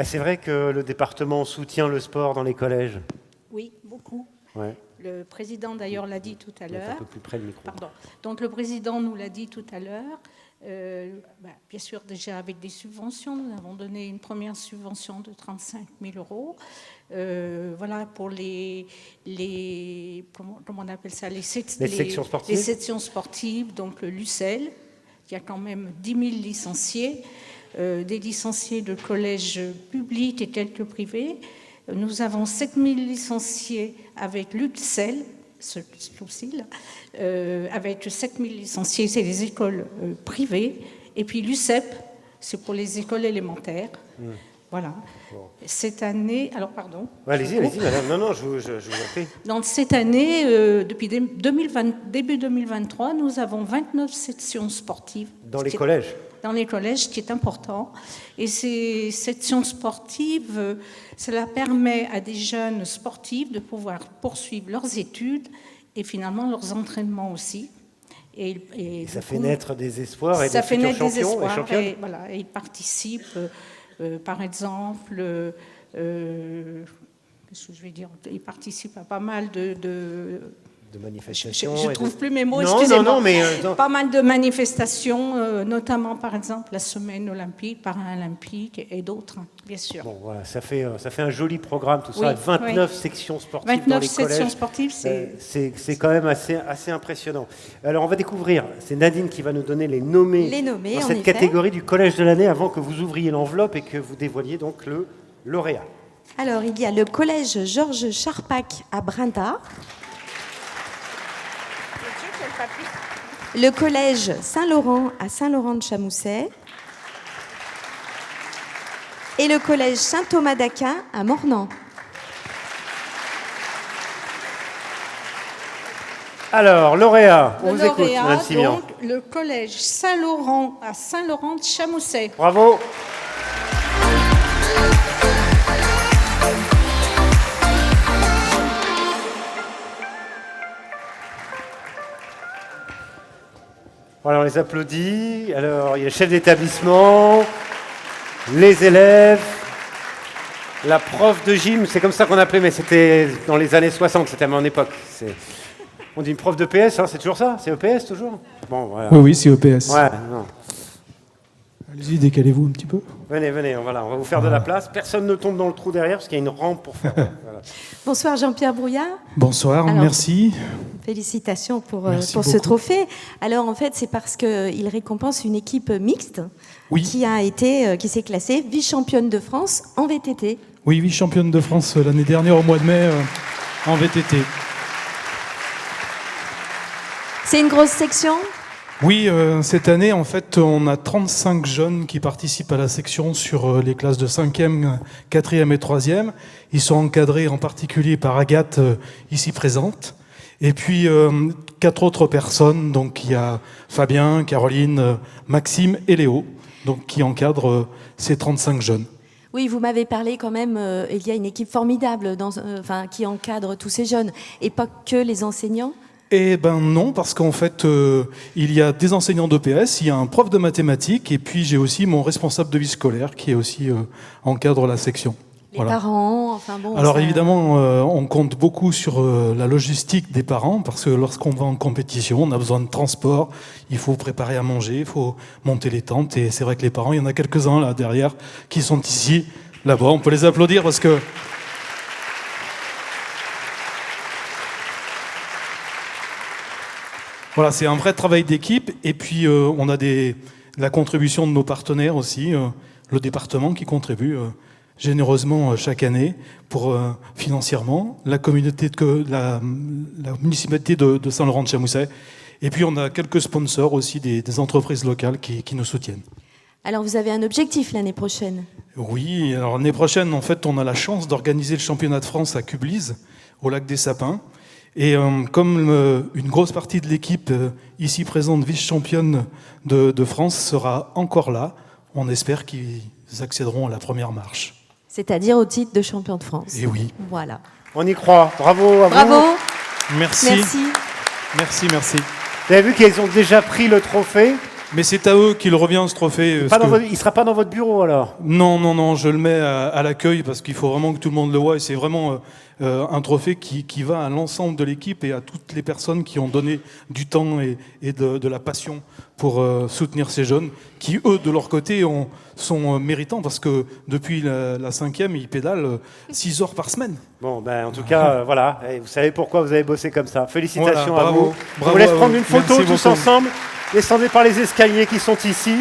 C'est vrai que le département soutient le sport dans les collèges. Oui, beaucoup. Ouais. Le président d'ailleurs l'a dit tout à l'heure. Un peu plus près le micro. Pardon. Donc le président nous l'a dit tout à l'heure. Bien sûr, déjà avec des subventions, nous avons donné une première subvention de 35 000 euros. Voilà pour les comment on appelle ça, les sections sportives. Les sections sportives, donc le LUCEL, qui a quand même 10 000 licenciés, des licenciés de collèges publics et quelques privés. Nous avons 7 000 licenciés avec l'UCEL, avec 7 000 licenciés, c'est les écoles privées. Et puis l'UCEP, c'est pour les écoles élémentaires. Voilà. Bon. Cette année, alors pardon. Allez-y, madame. Non, je vous en prie. Donc cette année, depuis début 2023, nous avons 29 sections sportives. Dans les collèges. Dans les collèges, ce qui est important. Et ces sections sportives, cela permet à des jeunes sportifs de pouvoir poursuivre leurs études et finalement leurs entraînements aussi. Et ça fait naître des espoirs et des futurs champions et championnes. Et voilà, et ils participent, par exemple, qu'est-ce que je vais dire, ils participent à pas mal de manifestations. Je ne trouve plus mes mots, excusez-moi. Non, mais pas mal de manifestations, notamment par exemple la semaine olympique, paralympique et d'autres, bien sûr. Bon, voilà, ça fait un joli programme, tout ça, 29 sections sportives dans les collèges. 29 sections sportives, c'est quand même assez impressionnant. Alors on va découvrir, c'est Nadine qui va nous donner les nommés dans cette catégorie du collège de l'année avant que vous ouvriez l'enveloppe et que vous dévoiliez donc le lauréat. Alors il y a le collège Georges Charpak à Brinda. Le collège Saint-Laurent à Saint-Laurent-de-Chamousset et le collège Saint-Thomas d'Aquin à Mornan. Alors, lauréat, on vous écoute, Mme Simian. Donc, le collège Saint-Laurent à Saint-Laurent-de-Chamousset. Bravo. Voilà, on les applaudit. Alors, il y a le chef d'établissement, les élèves, la prof de gym, c'est comme ça qu'on appelait, mais c'était dans les années 60, c'était à mon époque. On dit une prof de PS, hein, c'est toujours ça? C'est EPS toujours? Bon, voilà. Oui, c'est EPS. Ouais, non. Allez-y, décalez-vous un petit peu. Venez, on va vous faire de la place. Personne ne tombe dans le trou derrière parce qu'il y a une rampe pour faire. Voilà. Bonsoir Jean-Pierre Brouillard. Bonsoir, alors, merci. Félicitations pour ce trophée. Alors en fait, c'est parce qu'il récompense une équipe mixte qui s'est classée vice-championne de France en VTT. Oui, vice-championne de France l'année dernière au mois de mai en VTT. C'est une grosse section ? Oui, cette année, en fait, on a 35 jeunes qui participent à la section sur les classes de 5e, 4e et 3e. Ils sont encadrés en particulier par Agathe, ici présente. Et puis, 4 autres personnes. Donc, il y a Fabien, Caroline, Maxime et Léo, donc, qui encadrent ces 35 jeunes. Oui, vous m'avez parlé quand même, il y a une équipe formidable qui encadre tous ces jeunes, et pas que les enseignants. Eh ben non, parce qu'en fait, il y a des enseignants d'EPS, il y a un prof de mathématiques, et puis j'ai aussi mon responsable de vie scolaire qui est aussi encadre la section. Les parents, enfin bon... Alors évidemment, on compte beaucoup sur la logistique des parents, parce que lorsqu'on va en compétition, on a besoin de transport, il faut préparer à manger, il faut monter les tentes, et c'est vrai que les parents, il y en a quelques-uns là derrière, qui sont ici, là-bas, on peut les applaudir parce que... Voilà, c'est un vrai travail d'équipe. Et puis, on a la contribution de nos partenaires aussi, le département qui contribue généreusement chaque année pour financièrement, la municipalité de Saint-Laurent-de-Chamousset. Et puis, on a quelques sponsors aussi, des entreprises locales qui nous soutiennent. Alors, vous avez un objectif l'année prochaine? Oui, alors l'année prochaine, en fait, on a la chance d'organiser le championnat de France à Cublise, au lac des Sapins. Et comme une grosse partie de l'équipe ici présente, vice-championne de France, sera encore là, on espère qu'ils accéderont à la première marche. C'est-à-dire au titre de champion de France. Et oui. Voilà. On y croit. Bravo à vous. Bravo. Merci. Merci. Vous avez vu qu'ils ont déjà pris le trophée. Mais c'est à eux qu'il revient ce trophée. Il ne sera pas dans votre bureau alors? Non, je le mets à l'accueil parce qu'il faut vraiment que tout le monde le voie. Et c'est vraiment un trophée qui va à l'ensemble de l'équipe et à toutes les personnes qui ont donné du temps et de la passion pour soutenir ces jeunes, qui eux, de leur côté, sont méritants parce que depuis la 5e, ils pédalent 6 heures par semaine. Bon, ben, en tout cas, voilà. Et vous savez pourquoi vous avez bossé comme ça. Félicitations voilà, à vous. Bravo, Je vous laisse prendre une photo merci tous beaucoup. ensemble. Descendez par les escaliers qui sont ici.